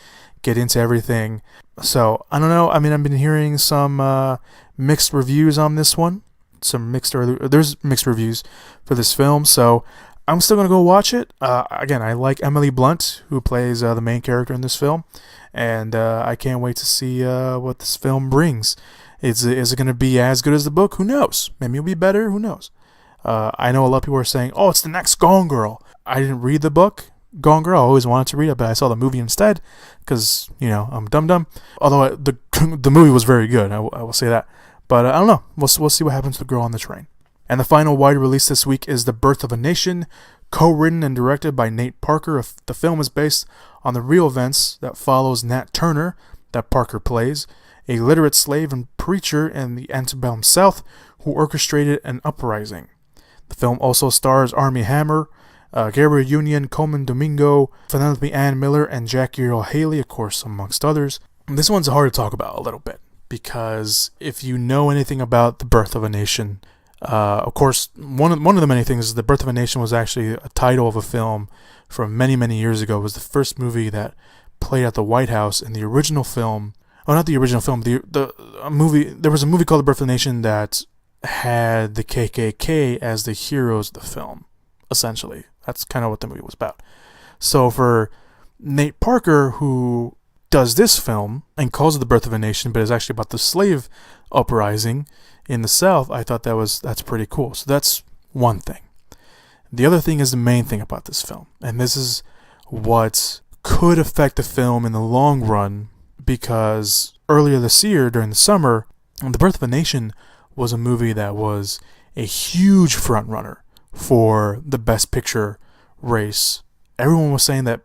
get into everything. So, I don't know. I mean, I've been hearing some mixed reviews on this one. There's mixed reviews for this film, so I'm still going to go watch it. Again, I like Emily Blunt, who plays the main character in this film, and I can't wait to see what this film brings. Is it going to be as good as the book? Who knows? Maybe it'll be better. Who knows? I know a lot of people are saying, oh, it's the next Gone Girl. I didn't read the book, Gone Girl. I always wanted to read it, but I saw the movie instead because, I'm dumb. Although the movie was very good, I will say that. But I don't know. We'll see what happens to the girl on the train. And the final wide release this week is The Birth of a Nation, co-written and directed by Nate Parker. The film is based on the real events that follows Nat Turner, that Parker plays, a literate slave and preacher in the antebellum South who orchestrated an uprising. The film also stars Armie Hammer, Gabriel Union, Coleman Domingo, Penelope Ann Miller, and Jackie Earle Haley, of course, amongst others. This one's hard to talk about a little bit, because if you know anything about The Birth of a Nation, of course, one of the many things is The Birth of a Nation was actually a title of a film from many, many years ago. It was the first movie that played at the White House in the original film. Oh, not the original film. A movie. There was a movie called The Birth of a Nation that had the KKK as the heroes of the film, essentially. That's kind of what the movie was about. So for Nate Parker, who does this film and calls it The Birth of a Nation, but is actually about the slave uprising in the South, I thought that's pretty cool. So that's one thing. The other thing is the main thing about this film, and this is what could affect the film in the long run, because earlier this year, during the summer, The Birth of a Nation was a movie that was a huge front runner for the Best Picture race. Everyone was saying that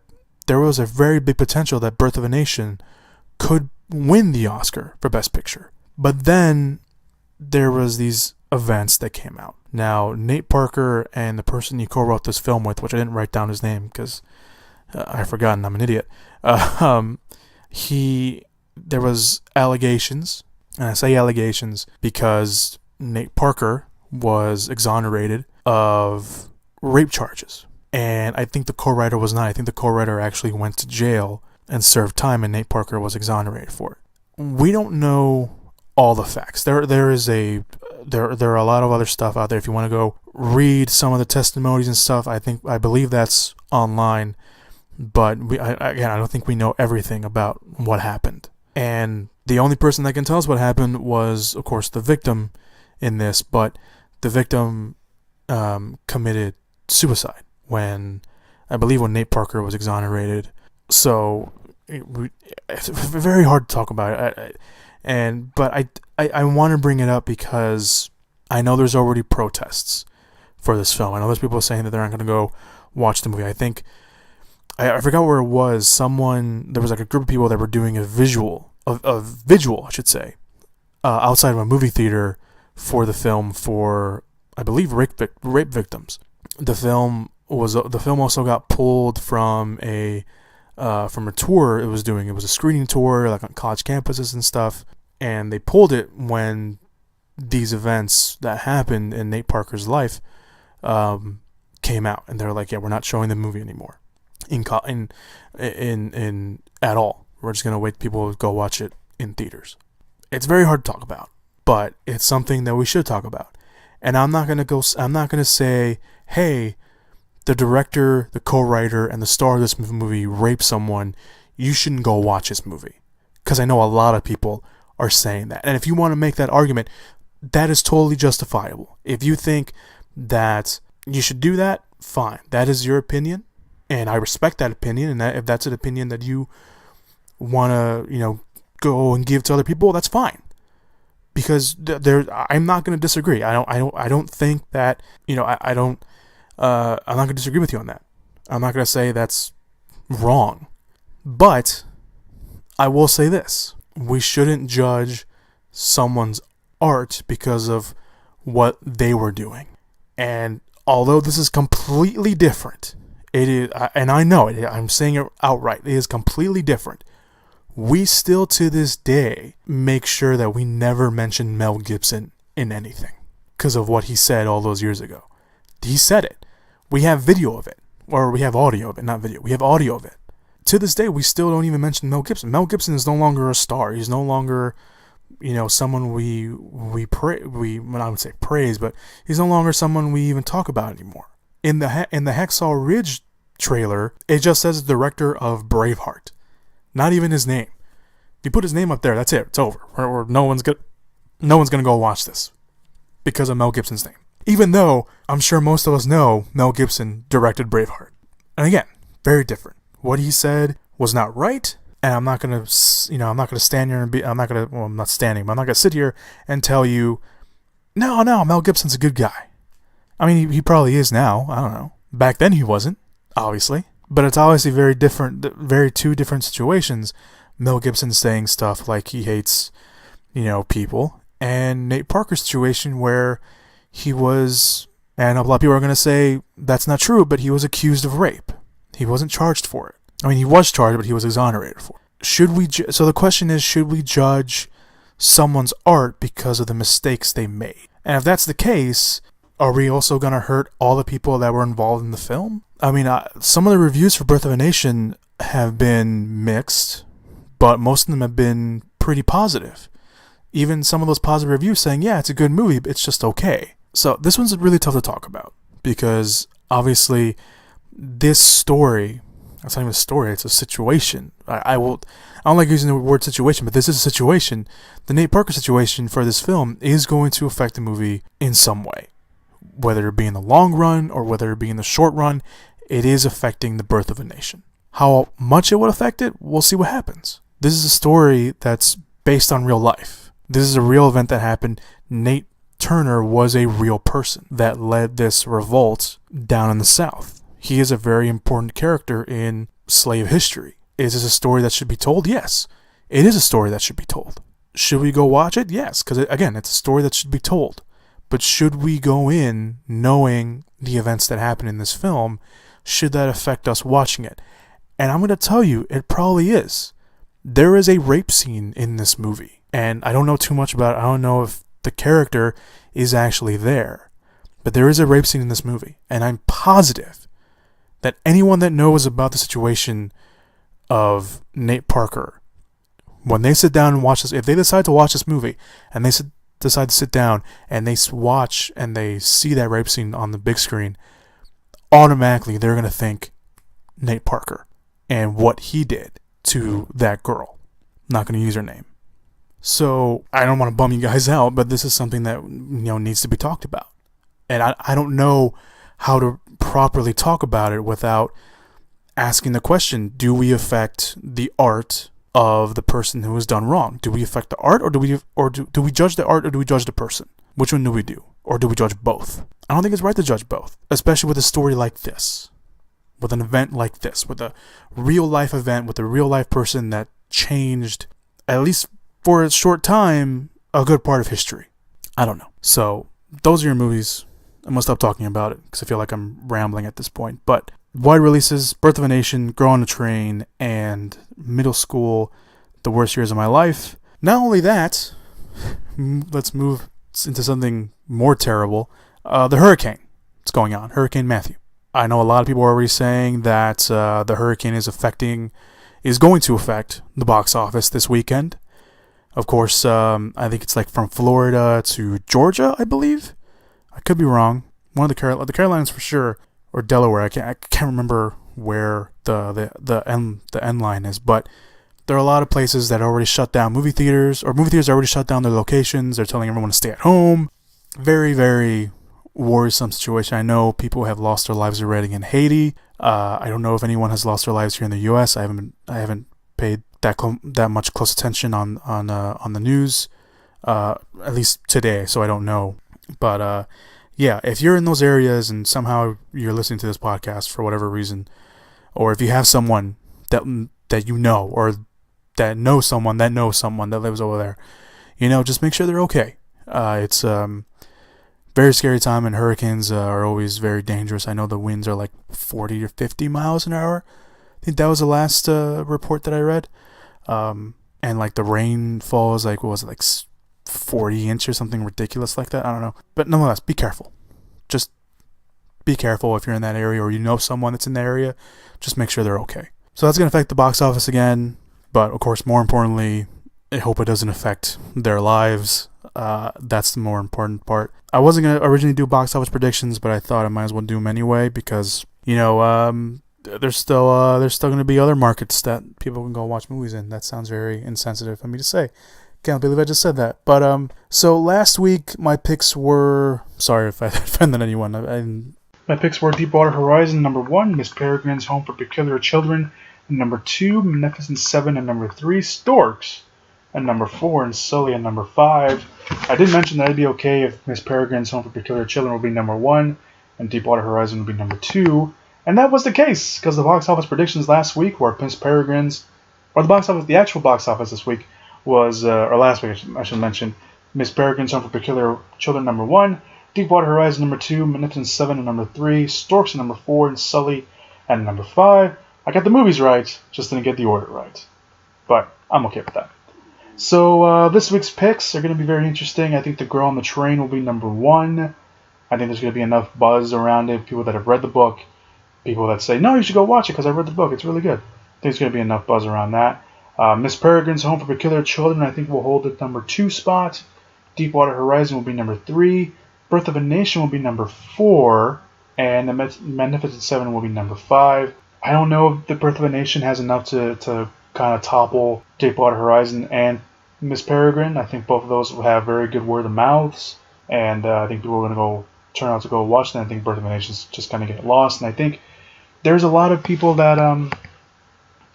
there was a very big potential that Birth of a Nation could win the Oscar for Best Picture. But then there was these events that came out. Now, Nate Parker and the person he co-wrote this film with, which I didn't write down his name because I've forgotten, I'm an idiot. There was allegations, and I say allegations because Nate Parker was exonerated of rape charges. And I think the co-writer was not. I think the co-writer actually went to jail and served time, and Nate Parker was exonerated for it. We don't know all the facts. There are a lot of other stuff out there. If you want to go read some of the testimonies and stuff, I believe that's online. But I don't think we know everything about what happened. And the only person that can tell us what happened was, of course, the victim in this. But the victim committed suicide when Nate Parker was exonerated. So it's very hard to talk about it. But I want to bring it up because I know there's already protests for this film. I know there's people saying that they're not going to go watch the movie. I think I forgot where it was. There was like a group of people that were doing a vigil, I should say, outside of a movie theater for the film for, I believe, rape victims. The film also got pulled from a tour it was doing. It was a screening tour, like on college campuses and stuff, and they pulled it when these events that happened in Nate Parker's life came out, and they're like, yeah, we're not showing the movie anymore at all. We're just gonna wait people to go watch it in theaters. It's very hard to talk about, but it's something that we should talk about. And I'm not gonna say, hey, the director, the co-writer, and the star of this movie raped someone, you shouldn't go watch this movie. Because I know a lot of people are saying that. And if you want to make that argument, that is totally justifiable. If you think that you should do that, fine. That is your opinion, and I respect that opinion. And if that's an opinion that you want to, go and give to other people, that's fine. Because I'm not going to disagree. I don't think that, I'm not going to disagree with you on that. I'm not going to say that's wrong. But I will say this. We shouldn't judge someone's art because of what they were doing. And although this is completely different, it is, and I know it, I'm saying it outright, it is completely different. We still to this day make sure that we never mention Mel Gibson in anything because of what he said all those years ago. He said it. We have video of it, or we have audio of it, not video. We have audio of it. To this day, we still don't even mention Mel Gibson. Mel Gibson is no longer a star. He's no longer, someone we I would say praise, but he's no longer someone we even talk about anymore. In the Hacksaw Ridge trailer, it just says director of Braveheart, not even his name. If you put his name up there, that's it. It's over. Or no one's gonna go watch this because of Mel Gibson's name. Even though I'm sure most of us know Mel Gibson directed Braveheart, and again, very different. What he said was not right, and I'm not gonna stand here and I'm not gonna sit here and tell you, no, Mel Gibson's a good guy. I mean, he probably is now. I don't know. Back then he wasn't, obviously, but it's obviously very different. Two different situations. Mel Gibson saying stuff like he hates, people, and Nate Parker's situation where he was, and a lot of people are going to say that's not true, but he was accused of rape. He wasn't charged for it. I mean, he was charged, but he was exonerated for it. So the question is, should we judge someone's art because of the mistakes they made? And if that's the case, are we also going to hurt all the people that were involved in the film? I mean, some of the reviews for Birth of a Nation have been mixed, but most of them have been pretty positive. Even some of those positive reviews saying, yeah, it's a good movie, but it's just okay. So this one's really tough to talk about because obviously this story, it's not even a story, it's a situation. I don't like using the word situation, but this is a situation. The Nate Parker situation for this film is going to affect the movie in some way. Whether it be in the long run or whether it be in the short run, it is affecting the Birth of a Nation. How much it would affect it, we'll see what happens. This is a story that's based on real life. This is a real event that happened. Nate Turner was a real person that led this revolt down in the South. He is a very important character in slave history. Is this a story that should be told? Yes. It is a story that should be told. Should we go watch it? Yes, because again, it's a story that should be told. But should we go in knowing the events that happen in this film? Should that affect us watching it? And I'm going to tell you, it probably is. There is a rape scene in this movie. And I don't know too much about it. I don't know if the character is actually there. But there is a rape scene in this movie. And I'm positive that anyone that knows about the situation of Nate Parker, when they sit down and watch this, if they decide to watch this movie and they decide to sit down and they watch and they see that rape scene on the big screen, automatically they're going to think Nate Parker and what he did to that girl. I'm not going to use her name. So I don't want to bum you guys out, but this is something that needs to be talked about. And I don't know how to properly talk about it without asking the question, do we affect the art of the person who has done wrong? Do we affect the art, or do we judge the art, or do we judge the person? Which one do we do? Or do we judge both? I don't think it's right to judge both, especially with a story like this, with an event like this, with a real life event, with a real life person that changed, at least for a short time, a good part of history. I don't know. So those are your movies. I'm going to stop talking about it because I feel like I'm rambling at this point. But wide releases, Birth of a Nation, Girl on a Train, and Middle School, The Worst Years of My Life. Not only that, let's move into something more terrible. The hurricane. It's going on. Hurricane Matthew. I know a lot of people are already saying that the hurricane is going to affect the box office this weekend. Of course, I think it's like from Florida to Georgia, I believe. I could be wrong. One of the Carolinas for sure, or Delaware. I can't remember where the end line is, but there are a lot of places that already shut down movie theaters, or movie theaters already shut down their locations. They're telling everyone to stay at home. Very, very worrisome situation. I know people have lost their lives already in Haiti. I don't know if anyone has lost their lives here in the U.S. I haven't paid that much close attention on the news, at least today. So I don't know. But yeah, if you're in those areas and somehow you're listening to this podcast for whatever reason, or if you have someone that you know, or that knows someone that lives over there, just make sure they're okay. It's very scary time, and hurricanes are always very dangerous. I know the winds are like 40 or 50 miles an hour. I think that was the last report that I read. And like the rainfall is like, what was it, like 40 inches or something ridiculous like that? I don't know. But nonetheless, be careful. Just be careful if you're in that area or you know someone that's in the area. Just make sure they're okay. So that's going to affect the box office again, but of course, more importantly, I hope it doesn't affect their lives. That's the more important part. I wasn't going to originally do box office predictions, but I thought I might as well do them anyway because, there's still going to be other markets that people can go watch movies in. That sounds very insensitive for me to say. Can't believe I just said that. But so last week my picks were, sorry if I offended anyone. My picks were Deepwater Horizon, number 1, Miss Peregrine's Home for Peculiar Children, and number 2, Magnificent Seven, and number 3, Storks, and number 4, and Sully, and number 5. I did mention that I'd be okay if Miss Peregrine's Home for Peculiar Children would be number 1, and Deepwater Horizon would be number 2. And that was the case, because the box office predictions last week were Miss Peregrine's, or the actual box office this week was, or last week I should mention, Miss Peregrine's Home for Peculiar Children number 1, Deepwater Horizon number 2, Magnificent Seven and number 3, Storks and number 4, and Sully and number 5. I got the movies right, just didn't get the order right. But I'm okay with that. So this week's picks are going to be very interesting. I think The Girl on the Train will be number 1. I think there's going to be enough buzz around it. People that have read the book, people that say, no, you should go watch it because I read the book. It's really good. I think there's going to be enough buzz around that. Miss Peregrine's Home for Peculiar Children, I think, will hold the number 2 spot. Deepwater Horizon will be number 3. Birth of a Nation will be number 4. And The Magnificent Seven will be number 5. I don't know if The Birth of a Nation has enough to kind of topple Deepwater Horizon and Miss Peregrine. I think both of those will have very good word of mouths. And I think people are going to turn out to go watch them. I think Birth of a Nation is just going to get lost. And I think there's a lot of people that are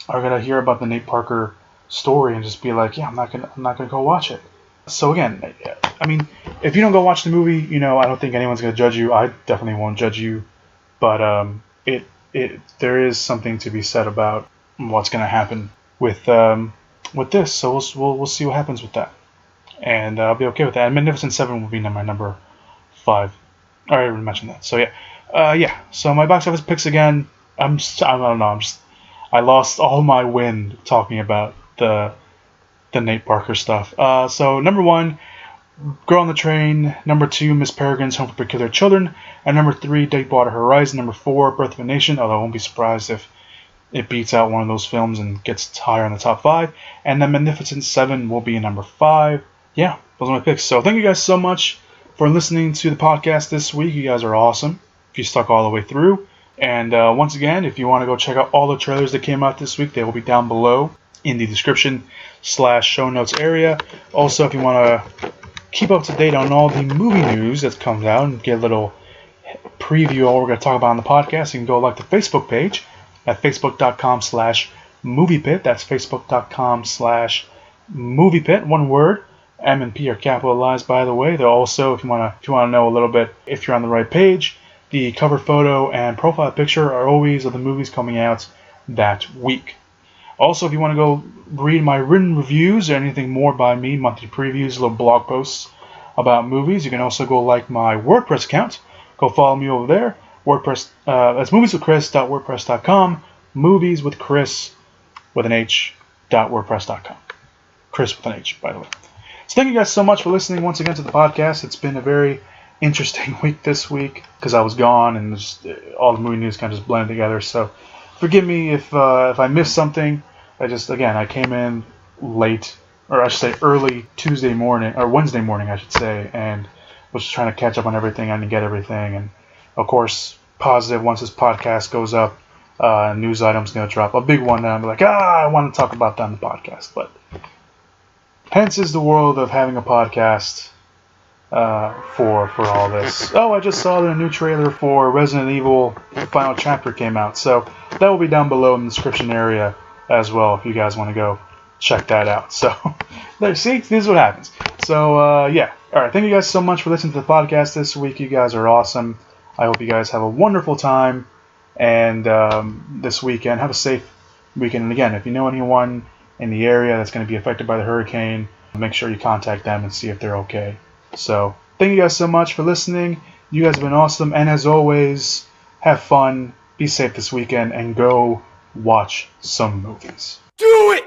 going to hear about the Nate Parker story and just be like, yeah, I'm not gonna go watch it. So again, I mean, if you don't go watch the movie, I don't think anyone's gonna judge you. I definitely won't judge you. But there is something to be said about what's gonna happen with this. So we'll see what happens with that, and I'll be okay with that. And Magnificent Seven will be my number 5. I already mentioned that. So yeah. So my box office picks again. I don't know. I lost all my wind talking about the Nate Parker stuff. So number 1, Girl on the Train. Number 2, Miss Peregrine's Home for Peculiar Children. And number 3, Deepwater Horizon. Number 4, Birth of a Nation. Although I won't be surprised if it beats out one of those films and gets higher in the top 5. And then Magnificent Seven will be number 5. Yeah, those are my picks. So thank you guys so much for listening to the podcast this week. You guys are awesome if you stuck all the way through. And once again, if you want to go check out all the trailers that came out this week, they will be down below in the description/show notes area. Also, if you want to keep up to date on all the movie news that comes out and get a little preview of what we're going to talk about on the podcast, you can go like the Facebook page at facebook.com/moviepit. That's facebook.com/moviepit. One word. M and P are capitalized, by the way. They're also, if you want to know a little bit, if you're on the right page, the cover photo and profile picture are always of the movies coming out that week. Also, if you want to go read my written reviews or anything more by me, monthly previews, little blog posts about movies, you can also go like my WordPress account. Go follow me over there. WordPress, that's movieswithchris.wordpress.com. Movieswithchris with an H.wordpress.com. Chris with an H, by the way. So thank you guys so much for listening once again to the podcast. It's been a very interesting week this week because I was gone and just, all the movie news kind of just blended together. So forgive me if I missed something. I came in late, or I should say early Tuesday morning, or Wednesday morning, I should say, and was just trying to catch up on everything. I didn't get everything. And of course, positive, once this podcast goes up, news item's going to drop. A big one that I'm like, I want to talk about that on the podcast. But hence is the world of having a podcast for all this. Oh, I just saw that a new trailer for Resident Evil Final Chapter came out. So that will be down below in the description area as well if you guys want to go check that out. So, see, this is what happens. So, yeah. Alright, thank you guys so much for listening to the podcast this week. You guys are awesome. I hope you guys have a wonderful time and this weekend. Have a safe weekend. And again, if you know anyone in the area that's going to be affected by the hurricane, make sure you contact them and see if they're okay. So, thank you guys so much for listening. You guys have been awesome. And as always, have fun, be safe this weekend, and go watch some movies. Do it!